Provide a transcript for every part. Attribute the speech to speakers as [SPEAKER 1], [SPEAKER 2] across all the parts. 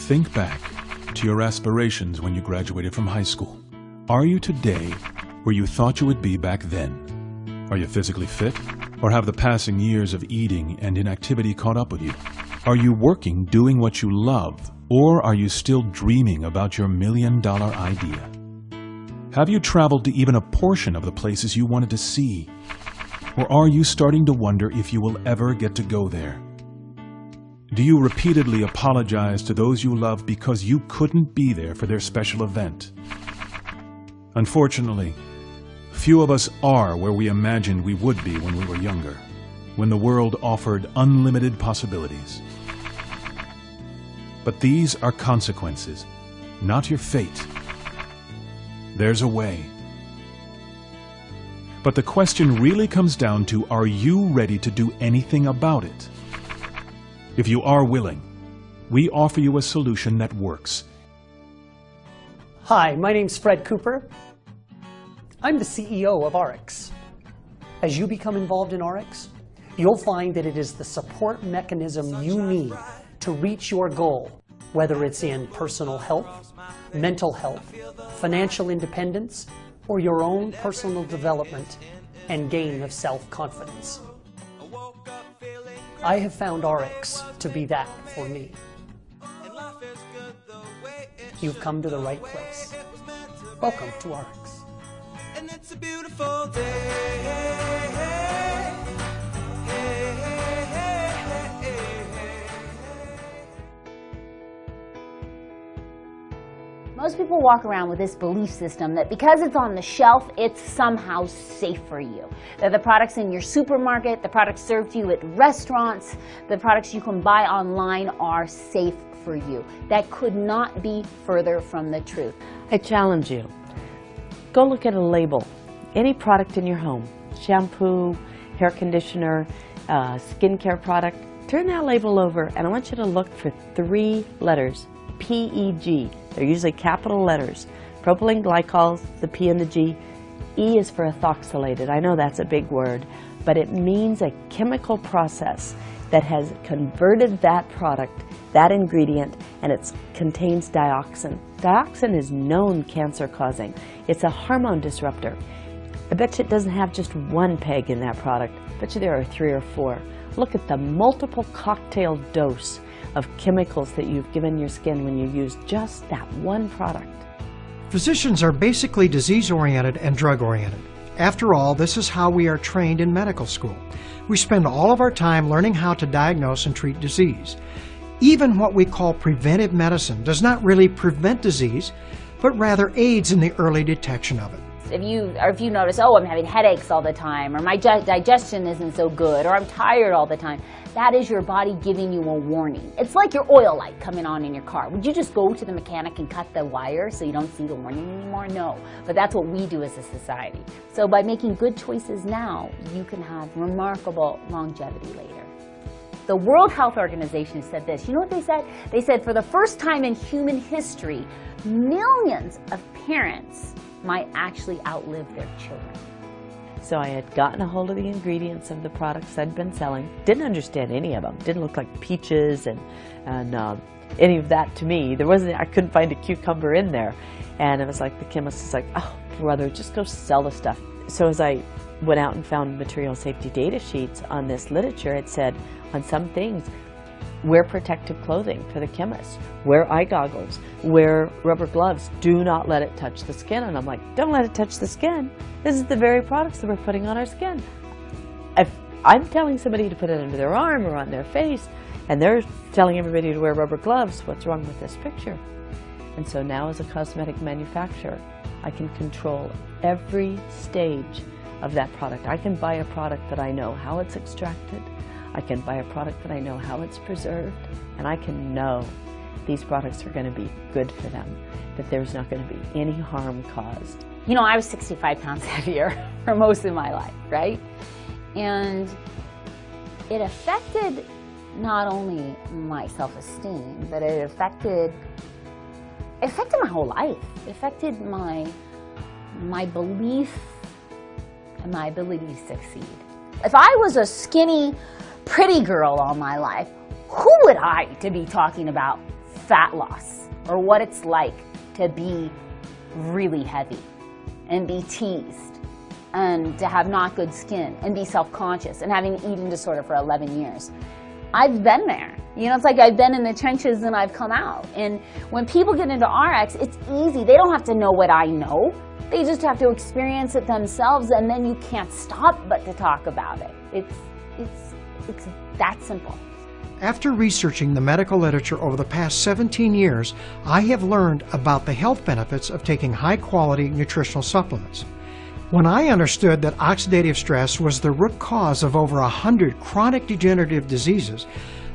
[SPEAKER 1] Think back to your aspirations when you graduated from high school. Are you today where you thought you would be back then? Are you physically fit, or have the passing years of eating and inactivity caught up with you? Are you working doing what you love, or are you still dreaming about your million-dollar idea? Have you traveled to even a portion of the places you wanted to see? Or are you starting to wonder if you will ever get to go there? Do you repeatedly apologize to those you love because you couldn't be there for their special event? Unfortunately, few of us are where we imagined we would be when we were younger, when the world offered unlimited possibilities. But these are consequences, not your fate. There's a way. But the question really comes down to, are you ready to do anything about it? If you are willing, we offer you a solution that works.
[SPEAKER 2] Hi, my name's Fred Cooper. I'm the CEO of Ariix. As you become involved in Ariix, you'll find that it is the support mechanism you need to reach your goal, whether it's in personal health, mental health, financial independence, or your own personal development and gain of self-confidence. I have found Ariix to be that for me. You've come to the right place. Welcome to Ariix.
[SPEAKER 3] And it's a beautiful day.
[SPEAKER 4] Most people walk around with this belief system that because it's on the shelf, it's somehow safe for you. That the products in your supermarket, the products served to you at restaurants, the products you can buy online are safe for you. That could not be further from the truth.
[SPEAKER 5] I challenge you. Go look at a label. Any product in your home, shampoo, hair conditioner, skincare product, turn that label over and I want you to look for 3 letters. PEG. They're usually capital letters. Propylene glycol, the P and the G. E is for ethoxylated. I know that's a big word, but it means a chemical process that has converted that product, that ingredient, and it contains dioxin. Dioxin is known cancer-causing. It's a hormone disruptor. I bet you it doesn't have just 1 peg in that product. I bet you there are 3 or 4. Look at the multiple cocktail dose of chemicals that you've given your skin when you use just that 1 product.
[SPEAKER 6] Physicians are basically disease-oriented and drug-oriented. After all, this is how we are trained in medical school. We spend all of our time learning how to diagnose and treat disease. Even what we call preventive medicine does not really prevent disease, but rather aids in the early detection of it.
[SPEAKER 4] If you notice, oh, I'm having headaches all the time, or my digestion isn't so good, or I'm tired all the time, that is your body giving you a warning. It's like your oil light coming on in your car. Would you just go to the mechanic and cut the wire so you don't see the warning anymore? No, but that's what we do as a society. So by making good choices now, you can have remarkable longevity later. The World Health Organization said this. You know what they said? They said for the first time in human history, millions of parents might actually outlive their children.
[SPEAKER 5] So I had gotten a hold of the ingredients of the products I'd been selling. Didn't understand any of them. Didn't look like peaches and any of that to me. I couldn't find a cucumber in there. And it was like the chemist was like, oh brother, just go sell the stuff. So as I went out and found material safety data sheets on this literature, it said on some things, wear protective clothing for the chemists, wear eye goggles, wear rubber gloves, do not let it touch the skin. And I'm like, don't let it touch the skin. This is the very products that we're putting on our skin. If I'm telling somebody to put it under their arm or on their face, and they're telling everybody to wear rubber gloves, what's wrong with this picture? And so now as a cosmetic manufacturer, I can control every stage of that product. I can buy a product that I know how it's extracted. I can buy a product that I know how it's preserved, and I can know these products are going to be good for them, that there's not going to be any harm caused.
[SPEAKER 4] You know, I was 65 pounds heavier for most of my life, right? And it affected not only my self-esteem, but it affected my whole life. It affected my belief and my ability to succeed. If I was a skinny, pretty girl all my life, who would I to be talking about fat loss or what it's like to be really heavy and be teased and to have not good skin and be self-conscious and having an eating disorder for 11 years. I've been there. You know, it's like I've been in the trenches and I've come out. And when people get into RX, it's easy. They don't have to know what I know. They just have to experience it themselves, and then you can't stop but to talk about it. It's that simple.
[SPEAKER 6] After researching the medical literature over the past 17 years, I have learned about the health benefits of taking high-quality nutritional supplements. When I understood that oxidative stress was the root cause of over 100 chronic degenerative diseases,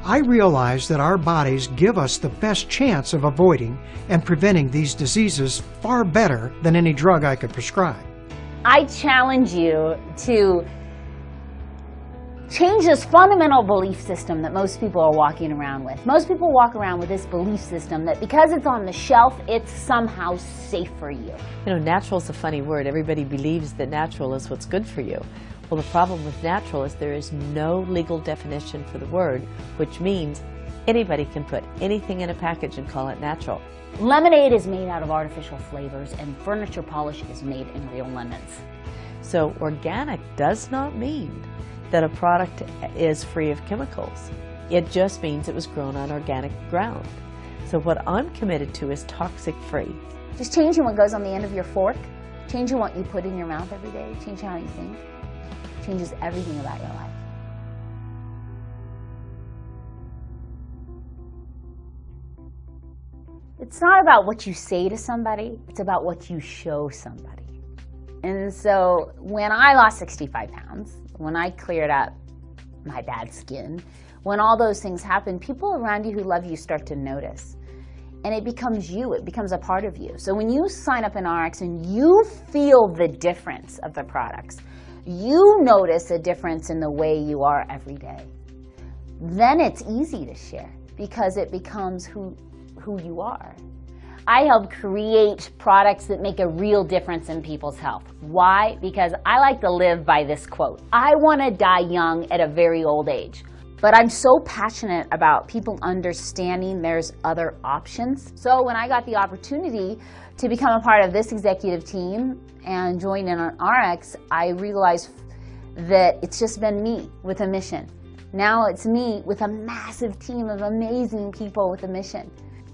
[SPEAKER 6] I realized that our bodies give us the best chance of avoiding and preventing these diseases far better than any drug I could prescribe.
[SPEAKER 4] I challenge you to change this fundamental belief system that most people are walking around with. Most people walk around with this belief system that because it's on the shelf, it's somehow safe for you.
[SPEAKER 5] You know, natural is a funny word. Everybody believes that natural is what's good for you. Well, the problem with natural is there is no legal definition for the word, which means anybody can put anything in a package and call it natural.
[SPEAKER 4] Lemonade is made out of artificial flavors, and furniture polish is made in real lemons.
[SPEAKER 5] So organic does not mean that a product is free of chemicals. It just means it was grown on organic ground. So what I'm committed to is toxic-free.
[SPEAKER 4] Just changing what goes on the end of your fork, changing what you put in your mouth every day, changing how you think, changes everything about your life. It's not about what you say to somebody, it's about what you show somebody. And so when I lost 65 pounds, when I cleared up my bad skin, when all those things happen, people around you who love you start to notice. And it becomes you, it becomes a part of you. So when you sign up in RX and you feel the difference of the products, you notice a difference in the way you are every day, then it's easy to share because it becomes who you are. I help create products that make a real difference in people's health. Why? Because I like to live by this quote. I want to die young at a very old age. But I'm so passionate about people understanding there's other options. So when I got the opportunity to become a part of this executive team and join in on RX, I realized that it's just been me with a mission. Now it's me with a massive team of amazing people with a mission.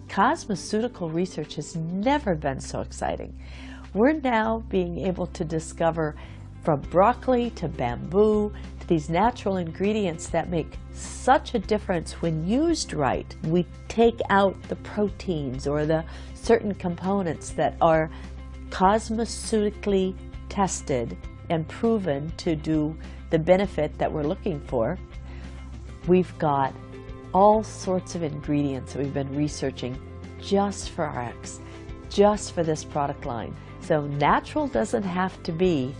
[SPEAKER 5] Cosmeceutical research has never been so exciting. We're now being able to discover from broccoli to bamboo to these natural ingredients that make such a difference when used right. We take out the proteins or the certain components that are cosmeceutically tested and proven to do the benefit that we're looking for. We've got all sorts of ingredients that we've been researching just for RX, just for this product line. So natural doesn't have to be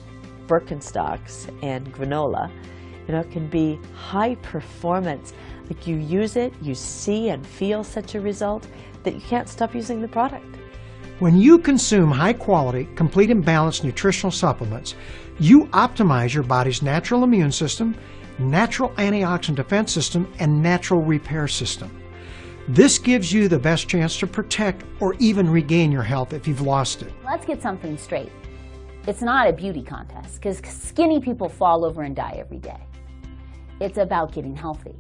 [SPEAKER 5] Birkenstocks and granola. You know, it can be high performance. Like you use it, you see and feel such a result that you can't stop using the product.
[SPEAKER 6] When you consume high-quality, complete and balanced nutritional supplements, you optimize your body's natural immune system, natural antioxidant defense system, and natural repair system. This gives you the best chance to protect or even regain your health if you've lost it.
[SPEAKER 4] Let's get something straight. It's not a beauty contest because skinny people fall over and die every day. It's about getting healthy.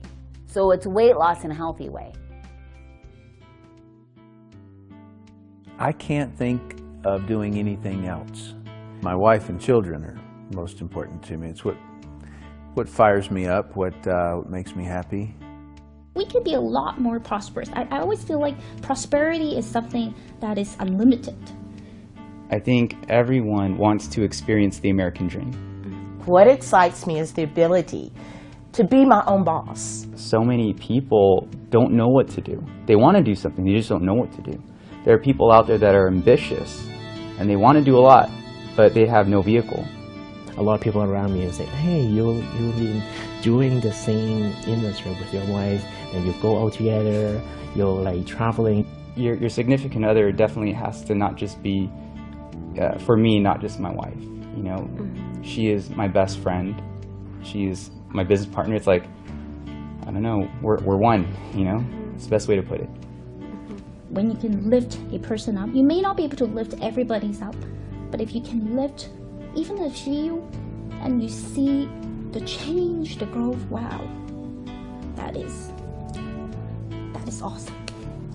[SPEAKER 4] So it's weight loss in a healthy way.
[SPEAKER 7] I can't think of doing anything else. My wife and children are most important to me. It's what fires me up, what makes me happy.
[SPEAKER 8] We could be a lot more prosperous. I always feel like prosperity is something that is unlimited.
[SPEAKER 9] I think everyone wants to experience the American dream.
[SPEAKER 10] What excites me is the ability to be my own boss.
[SPEAKER 9] So many people don't know what to do. They want to do something, they just don't know what to do. There are people out there that are ambitious and they want to do a lot, but they have no vehicle.
[SPEAKER 11] A lot of people around me say, hey, you've been doing the same industry with your wife, and you go out together, you're like traveling.
[SPEAKER 9] Your significant other definitely has to not just be, for me, not just my wife. You know, she is my best friend. She is my business partner. It's like, I don't know, we're one, you know? It's the best way to put it.
[SPEAKER 8] When you can lift a person up, you may not be able to lift everybody's up, but if you can lift even a few and you see the change, the growth, wow, that is awesome.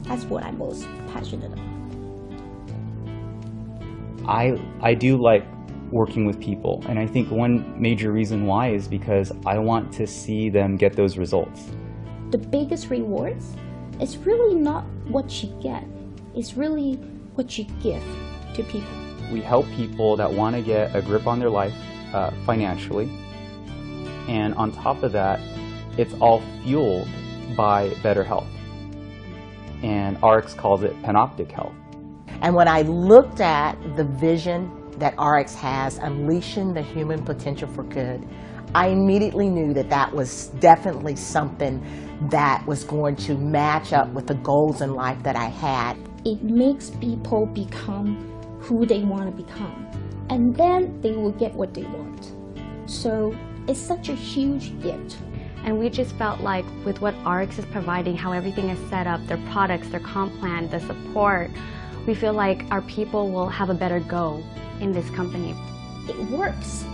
[SPEAKER 8] That's what I'm most passionate about.
[SPEAKER 9] I do like working with people, and I think one major reason why is because I want to see them get those results.
[SPEAKER 8] The biggest rewards is really not what you get, it's really what you give to people.
[SPEAKER 9] We help people that want to get a grip on their life financially, and on top of that, it's all fueled by better health. And Ariix calls it panoptic health.
[SPEAKER 10] And when I looked at the vision that Ariix has, unleashing the human potential for good, I immediately knew that that was definitely something that was going to match up with the goals in life that I had.
[SPEAKER 8] It makes people become who they want to become, and then they will get what they want. So it's such a huge gift.
[SPEAKER 12] And we just felt like with what Ariix is providing, how everything is set up, their products, their comp plan, the support, we feel like our people will have a better go in this company.
[SPEAKER 8] It works,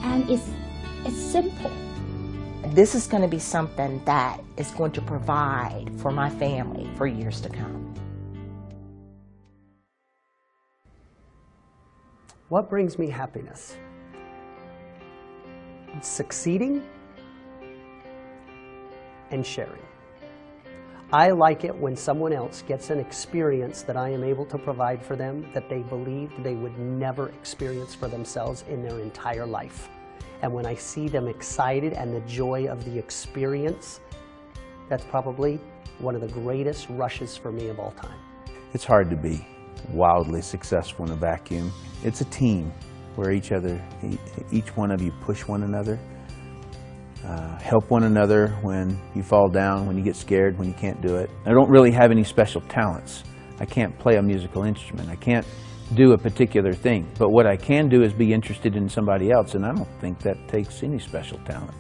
[SPEAKER 8] and it's simple.
[SPEAKER 10] This is going to be something that is going to provide for my family for years to come.
[SPEAKER 2] What brings me happiness? Succeeding and sharing. I like it when someone else gets an experience that I am able to provide for them that they believed they would never experience for themselves in their entire life. And when I see them excited and the joy of the experience, that's probably one of the greatest rushes for me of all time.
[SPEAKER 7] It's hard to be wildly successful in a vacuum. It's a team where each one of you push one another, help one another when you fall down, when you get scared, when you can't do it. I don't really have any special talents. I can't play a musical instrument. I can't do a particular thing. But what I can do is be interested in somebody else, and I don't think that takes any special talent.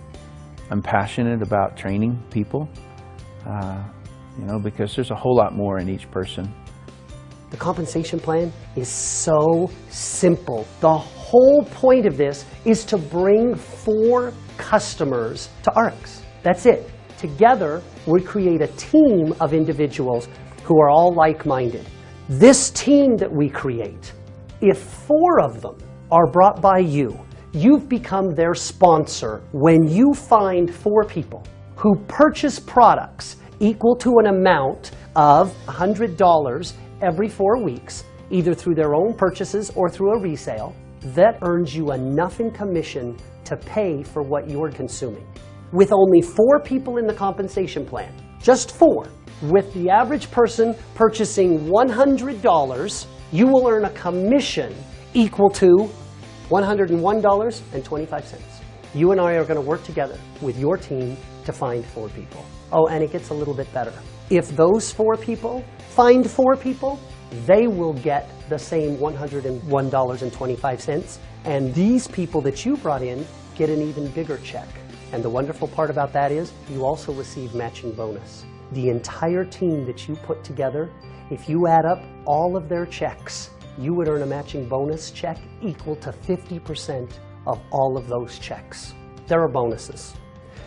[SPEAKER 7] I'm passionate about training people, because there's a whole lot more in each person.
[SPEAKER 2] The compensation plan is so simple. The whole point of this is to bring 4 customers to Ariix. That's it. Together, we create a team of individuals who are all like-minded. This team that we create, if 4 of them are brought by you, you've become their sponsor when you find 4 people who purchase products equal to an amount of $100 every 4 weeks, either through their own purchases or through a resale. That earns you enough in commission to pay for what you're consuming. With only 4 people in the compensation plan, just 4, with the average person purchasing $100, you will earn a commission equal to $101.25. You and I are going to work together with your team to find 4 people. Oh, and it gets a little bit better. If those 4 people find 4 people, they will get the same $101.25, and these people that you brought in get an even bigger check. And the wonderful part about that is you also receive matching bonus. The entire team that you put together, if you add up all of their checks, you would earn a matching bonus check equal to 50% of all of those checks. There are bonuses.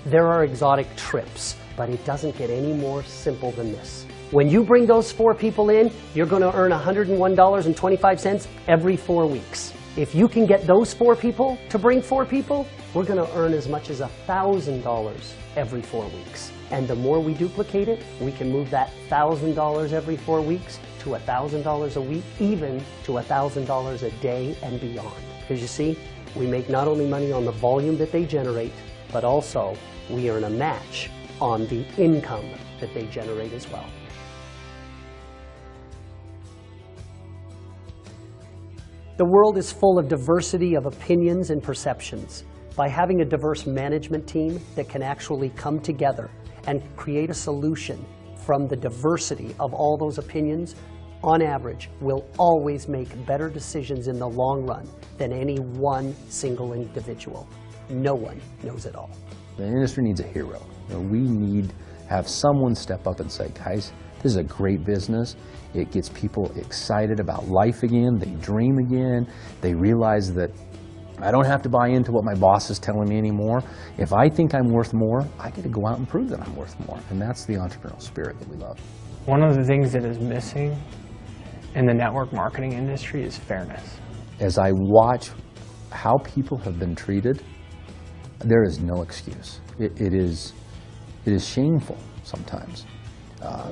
[SPEAKER 2] There are exotic trips, but it doesn't get any more simple than this. When you bring those 4 people in, you're going to earn $101.25 every 4 weeks. If you can get those 4 people to bring 4 people, we're going to earn as much as $1,000 every 4 weeks. And the more we duplicate it, we can move that $1,000 every 4 weeks to $1,000 a week, even to $1,000 a day and beyond. Because you see, we make not only money on the volume that they generate, but also we earn a match on the income that they generate as well. The world is full of diversity of opinions and perceptions. By having a diverse management team that can actually come together and create a solution from the diversity of all those opinions, on average, we'll always make better decisions in the long run than any one single individual. No one knows it all.
[SPEAKER 13] The industry needs a hero. We need to have someone step up and say, guys,
[SPEAKER 7] This is a great business. It gets people excited about life again. They dream again. They realize that I don't have to buy into what my boss is telling me anymore. If I think I'm worth more, I get to go out and prove that I'm worth more. And that's the entrepreneurial spirit that we love.
[SPEAKER 13] One of the things that is missing in the network marketing industry is fairness.
[SPEAKER 7] As I watch how people have been treated, there is no excuse. It is shameful sometimes.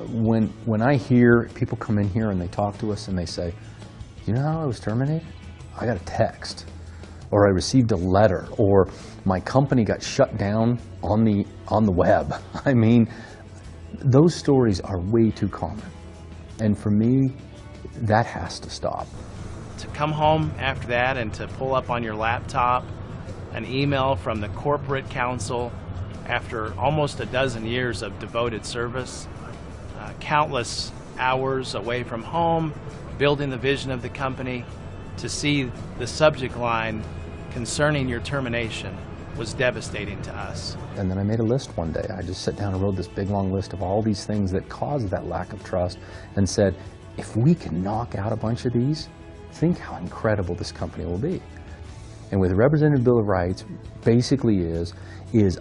[SPEAKER 7] When I hear people come in here and they talk to us and they say, you know how I was terminated? I got a text, or I received a letter, or my company got shut down on the web. I mean, those stories are way too common. And for me, that has to stop.
[SPEAKER 14] To come home after that and to pull up on your laptop an email from the corporate counsel after almost a dozen years of devoted service, countless hours away from home, building the vision of the company, to see the subject line concerning your termination was devastating to us.
[SPEAKER 7] And then I made a list one day. I just sat down and wrote this big long list of all these things that caused that lack of trust and said, if we can knock out a bunch of these, think how incredible this company will be. And with the Representative Bill of Rights, basically is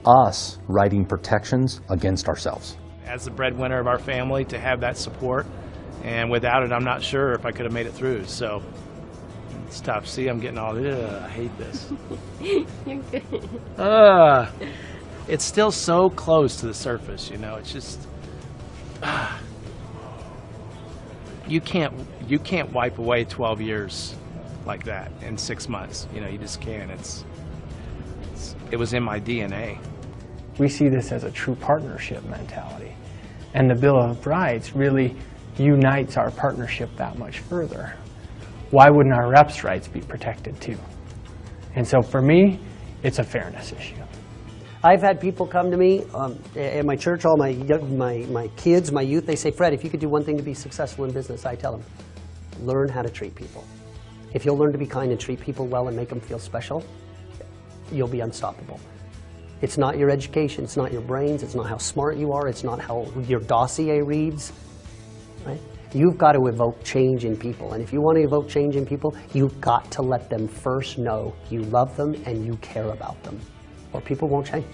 [SPEAKER 7] us writing protections against ourselves.
[SPEAKER 14] As the breadwinner of our family, to have that support, and without it, I'm not sure if I could have made it through. So it's tough. See, I'm getting all, I hate this.
[SPEAKER 12] You're good.
[SPEAKER 14] It's still so close to the surface, you know. It's just, you can't wipe away 12 years like that in 6 months. You know, you just can't. It was in my DNA.
[SPEAKER 13] We see this as a true partnership mentality. And the Bill of Rights really unites our partnership that much further. Why wouldn't our reps' rights be protected too? And so for me, it's a fairness issue.
[SPEAKER 2] I've had people come to me at my church, all my kids, my youth, they say, Fred, if you could do one thing to be successful in business, I tell them, learn how to treat people. If you'll learn to be kind and treat people well and make them feel special, you'll be unstoppable. It's not your education, it's not your brains, it's not how smart you are, it's not how your dossier reads. Right? You've got to evoke change in people, and if you want to evoke change in people, you've got to let them first know you love them and you care about them, or people won't change,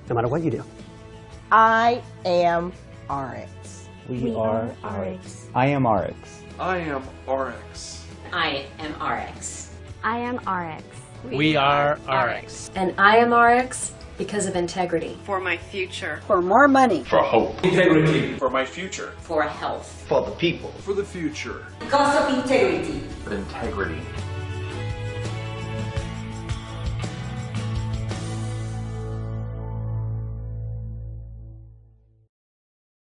[SPEAKER 2] no matter what you do.
[SPEAKER 10] I am Ariix.
[SPEAKER 9] We are Ariix. I am Ariix.
[SPEAKER 15] I am Ariix.
[SPEAKER 16] I am Ariix.
[SPEAKER 12] I am Ariix.
[SPEAKER 14] We are Ariix.
[SPEAKER 16] And I am Ariix because of integrity.
[SPEAKER 17] For my future.
[SPEAKER 16] For more money.
[SPEAKER 15] For hope. Integrity. For my future.
[SPEAKER 16] For health.
[SPEAKER 15] For the people. For the future.
[SPEAKER 16] Because of integrity.
[SPEAKER 15] For integrity.